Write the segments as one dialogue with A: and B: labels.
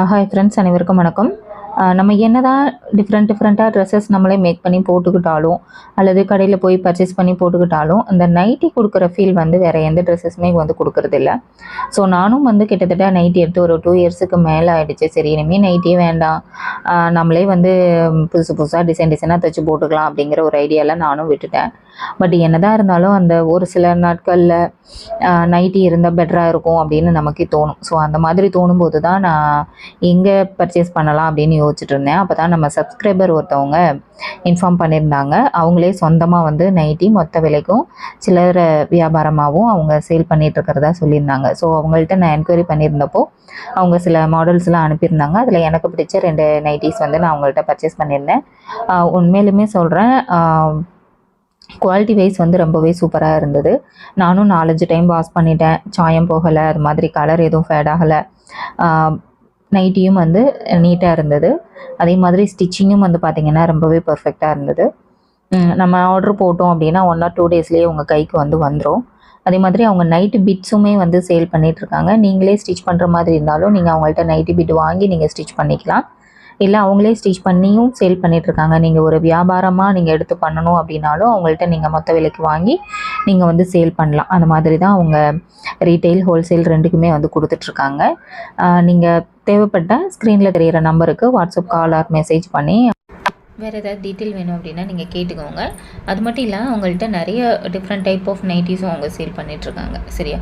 A: Hi friends, அனைவருக்கும் வணக்கம். நம்ம என்னதான் டிஃப்ரெண்ட்டாக ட்ரெஸ்ஸஸ் நம்மளே மேக் பண்ணி போட்டுக்கிட்டாலும் அல்லது கடையில் போய் பர்ச்சேஸ் பண்ணி போட்டுக்கிட்டாலும் அந்த நைட்டி கொடுக்குற ஃபீல் வந்து வேறு எந்த ட்ரெஸ்ஸஸுமே வந்து கொடுக்குறதில்ல. ஸோ நானும் வந்து கிட்டத்தட்ட நைட்டி எடுத்து ஒரு 2 இயர்ஸுக்கு மேலே ஆகிடுச்சு. சரி, இனிமேல் நைட்டியே வேண்டாம், நம்மளே வந்து புதுசாக டிசைனாக தைச்சி போட்டுக்கலாம் அப்படிங்கிற ஒரு ஐடியாவில் நானும் விட்டுட்டேன். பட் என்னதான் இருந்தாலும் அந்த ஒரு சில நாட்களில் நைட்டி இருந்தால் பெட்டராக இருக்கும் அப்படின்னு நமக்கே தோணும். ஸோ அந்த மாதிரி தோணும்போது தான் நான் எங்கே பர்ச்சேஸ் பண்ணலாம் அப்படின்னு யோசிச்சுட்டு இருந்தேன். அப்போ தான் நம்ம சப்ஸ்கிரைபர் ஒருத்தவங்க இன்ஃபார்ம் பண்ணியிருந்தாங்க. அவங்களே சொந்தமாக வந்து நைட்டி மொத்த விலைக்கும் சில்லறை வியாபாரமாகவும் அவங்க சேல் பண்ணிகிட்ருக்கிறதா சொல்லியிருந்தாங்க. ஸோ அவங்கள்ட்ட நான் என்கொயரி பண்ணியிருந்தப்போ அவங்க சில மாடல்ஸ்லாம் அனுப்பியிருந்தாங்க. அதில் எனக்கு பிடிச்ச 2 நைட்டிஸ் வந்து நான் அவங்கள்ட்ட பர்ச்சேஸ் பண்ணியிருந்தேன். உண்மையிலுமே சொல்கிறேன், குவாலிட்டி வைஸ் வந்து ரொம்பவே சூப்பராக இருந்தது. நானும் 4-5 டைம் வாஷ் பண்ணிட்டேன், சாயம் போகலை, அது மாதிரி கலர் எதுவும் ஃபேட் ஆகலை. நைட்டியும் வந்து நீட்டாக இருந்தது. அதே மாதிரி ஸ்டிச்சிங்கும் வந்து பார்த்திங்கன்னா ரொம்பவே பர்ஃபெக்டாக இருந்தது. நம்ம ஆர்டர் போட்டோம் அப்படின்னா 1 or 2 டேஸ்லேயே உங்கள் கைக்கு வந்து வந்துடும். அதே மாதிரி அவங்க நைட்டு பிட்ஸுமே வந்து சேல் பண்ணிகிட்ருக்காங்க. நீங்களே ஸ்டிச் பண்ணுற மாதிரி இருந்தாலும் நீங்கள் அவங்கள்ட்ட நைட்டி பிட் வாங்கி நீங்கள் ஸ்டிச் பண்ணிக்கலாம். இல்லை அவங்களே ஸ்டிச் பண்ணியும் சேல் பண்ணிகிட்ருக்காங்க. நீங்கள் ஒரு வியாபாரமாக நீங்கள் எடுத்து பண்ணணும் அப்படின்னாலும் அவங்கள்ட்ட நீங்கள் மொத்த விலைக்கு வாங்கி நீங்கள் வந்து சேல் பண்ணலாம். அந்த மாதிரி தான் அவங்க ரீட்டெயில், ஹோல்சேல் 2க்குமே வந்து கொடுத்துட்ருக்காங்க. நீங்கள் தேவைப்பட்ட ஸ்க்ரீனில் தெரிகிற நம்பருக்கு வாட்ஸ்அப் கால் ஆர் மெசேஜ் பண்ணி வேறு ஏதாவது டீட்டெயில் வேணும் அப்படின்னா நீங்கள் கேட்டுக்கோங்க. அது மட்டும் இல்லை, அவங்கள்ட்ட நிறைய டிஃப்ரெண்ட் டைப் ஆஃப் நைட்டிஸும் அவங்க சேல் பண்ணிகிட்ருக்காங்க. சரியா,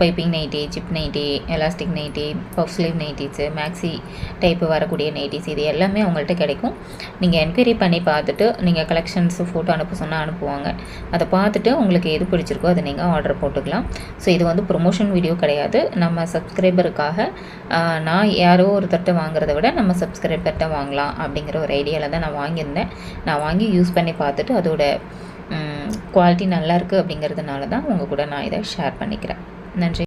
A: piping nighty, zip nighty, elastic nighty, puff sleeve nighties, maxi type வரக்கூடிய நைட்டிஸ், இது எல்லாமே அவங்கள்ட்ட கிடைக்கும். நீங்கள் என்கொயரி பண்ணி பார்த்துட்டு நீங்கள் கலெக்ஷன்ஸு ஃபோட்டோ அனுப்ப சொன்னால் அனுப்புவாங்க. அதை பார்த்துட்டு உங்களுக்கு எது பிடிச்சிருக்கோ அதை நீங்கள் ஆர்டர் போட்டுக்கலாம். ஸோ இது வந்து ப்ரொமோஷன் வீடியோ கிடையாது. நம்ம சப்ஸ்கிரைபருக்காக நான் யாரோ ஒருத்தர்கிட்ட வாங்குறத விட நம்ம சப்ஸ்கிரைபர்கிட்ட வாங்கலாம் அப்படிங்கிற ஒரு ஐடியாவில் தான் நான் வாங்கியிருந்தேன். நான் வாங்கி யூஸ் பண்ணி பார்த்துட்டு அதோட குவாலிட்டி நல்லாயிருக்கு அப்படிங்கிறதுனால தான் உங்கள் கூட நான் இதை ஷேர் பண்ணிக்கிறேன். நன்றி.